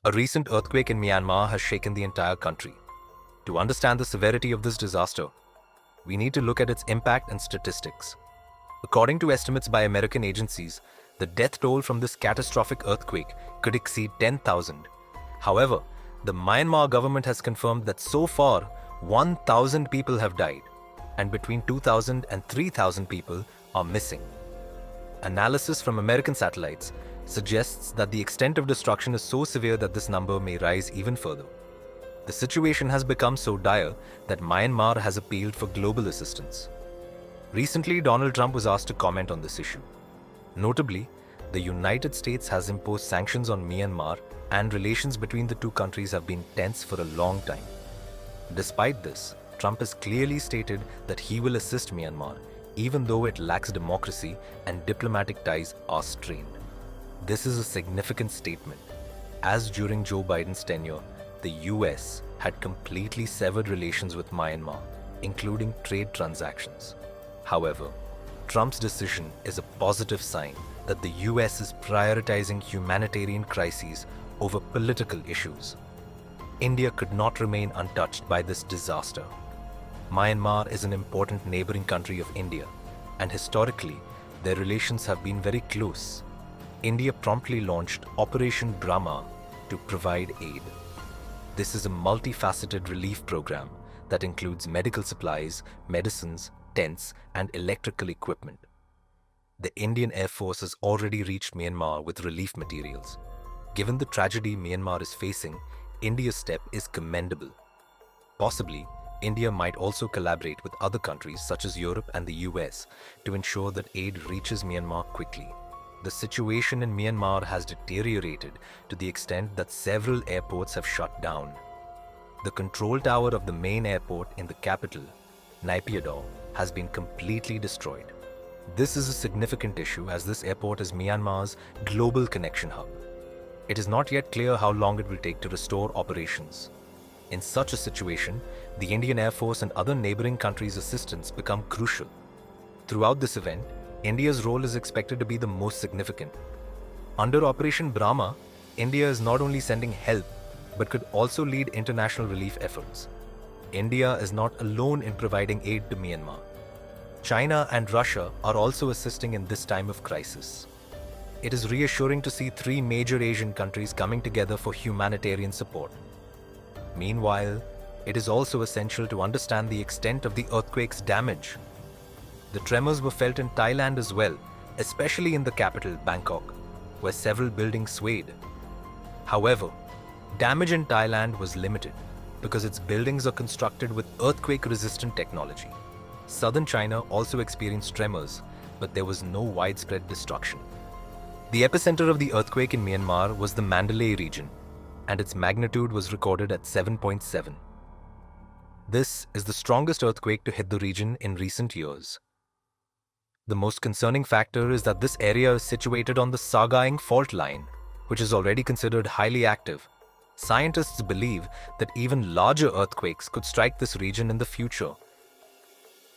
A recent earthquake in Myanmar has shaken the entire country. To understand the severity of this disaster, we need to look at its impact and statistics. According to estimates by American agencies, the death toll from this catastrophic earthquake could exceed 10,000. However, the Myanmar government has confirmed that so far, 1,000 people have died, and between 2,000 and 3,000 people are missing. Analysis from American satellites suggests that the extent of destruction is so severe that this number may rise even further. The situation has become so dire that Myanmar has appealed for global assistance. Recently, Donald Trump was asked to comment on this issue. Notably, the United States has imposed sanctions on Myanmar, and relations between the two countries have been tense for a long time. Despite this, Trump has clearly stated that he will assist Myanmar, even though it lacks democracy and diplomatic ties are strained. This is a significant statement, as during Joe Biden's tenure, the US had completely severed relations with Myanmar, including trade transactions. However, Trump's decision is a positive sign that the US is prioritizing humanitarian crises over political issues. India could not remain untouched by this disaster. Myanmar is an important neighboring country of India, and historically, their relations have been very close. India promptly launched Operation Brahma to provide aid. This is a multifaceted relief program that includes medical supplies, medicines, tents, and electrical equipment. The Indian Air Force has already reached Myanmar with relief materials. Given the tragedy Myanmar is facing, India's step is commendable. Possibly, India might also collaborate with other countries such as Europe and the US to ensure that aid reaches Myanmar quickly. The situation in Myanmar has deteriorated to the extent that several airports have shut down. The control tower of the main airport in the capital, Naypyidaw, has been completely destroyed. This is a significant issue as this airport is Myanmar's global connection hub. It is not yet clear how long it will take to restore operations. In such a situation, the Indian Air Force and other neighboring countries' assistance become crucial. Throughout this event, India's role is expected to be the most significant. Under Operation Brahma, India is not only sending help, but could also lead international relief efforts. India is not alone in providing aid to Myanmar. China and Russia are also assisting in this time of crisis. It is reassuring to see three major Asian countries coming together for humanitarian support. Meanwhile, it is also essential to understand the extent of the earthquake's damage. The tremors were felt in Thailand as well, especially in the capital, Bangkok, where several buildings swayed. However, damage in Thailand was limited because its buildings are constructed with earthquake-resistant technology. Southern China also experienced tremors, but there was no widespread destruction. The epicenter of the earthquake in Myanmar was the Mandalay region, and its magnitude was recorded at 7.7. This is the strongest earthquake to hit the region in recent years. The most concerning factor is that this area is situated on the Sagaing fault line, which is already considered highly active. Scientists believe that even larger earthquakes could strike this region in the future,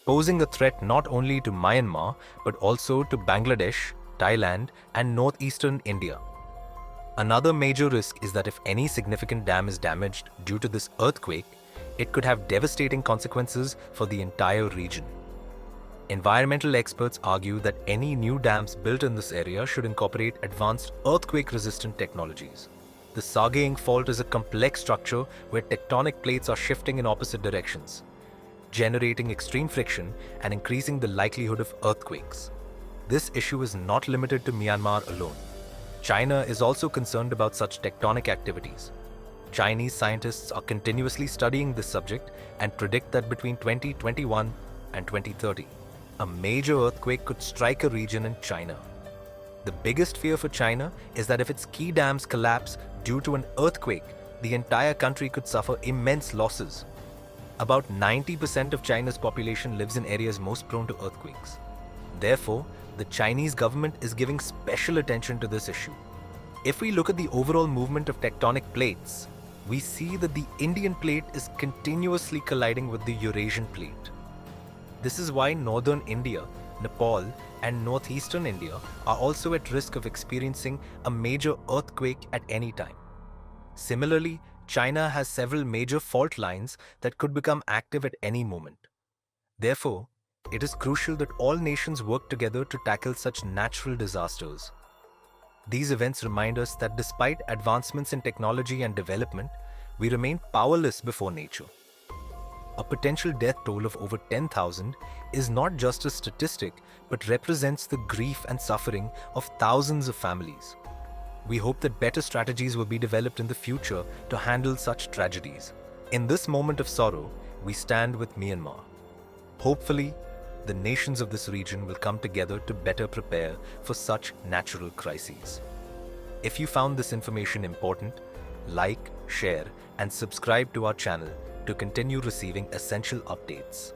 posing a threat not only to Myanmar but also to Bangladesh, Thailand, and northeastern India. Another major risk is that if any significant dam is damaged due to this earthquake, it could have devastating consequences for the entire region. Environmental experts argue that any new dams built in this area should incorporate advanced earthquake-resistant technologies. The Sagaing fault is a complex structure where tectonic plates are shifting in opposite directions, generating extreme friction and increasing the likelihood of earthquakes. This issue is not limited to Myanmar alone. China is also concerned about such tectonic activities. Chinese scientists are continuously studying this subject and predict that between 2021 and 2030, a major earthquake could strike a region in China. The biggest fear for China is that if its key dams collapse due to an earthquake, the entire country could suffer immense losses. About 90% of China's population lives in areas most prone to earthquakes. Therefore, the Chinese government is giving special attention to this issue. If we look at the overall movement of tectonic plates, we see that the Indian plate is continuously colliding with the Eurasian plate. This is why northern India, Nepal, and northeastern India are also at risk of experiencing a major earthquake at any time. Similarly, China has several major fault lines that could become active at any moment. Therefore, it is crucial that all nations work together to tackle such natural disasters. These events remind us that despite advancements in technology and development, we remain powerless before nature. A potential death toll of over 10,000 is not just a statistic, but represents the grief and suffering of thousands of families. We hope that better strategies will be developed in the future to handle such tragedies. In this moment of sorrow, we stand with Myanmar. Hopefully, the nations of this region will come together to better prepare for such natural crises. If you found this information important, like, share, and subscribe to our channel to continue receiving essential updates.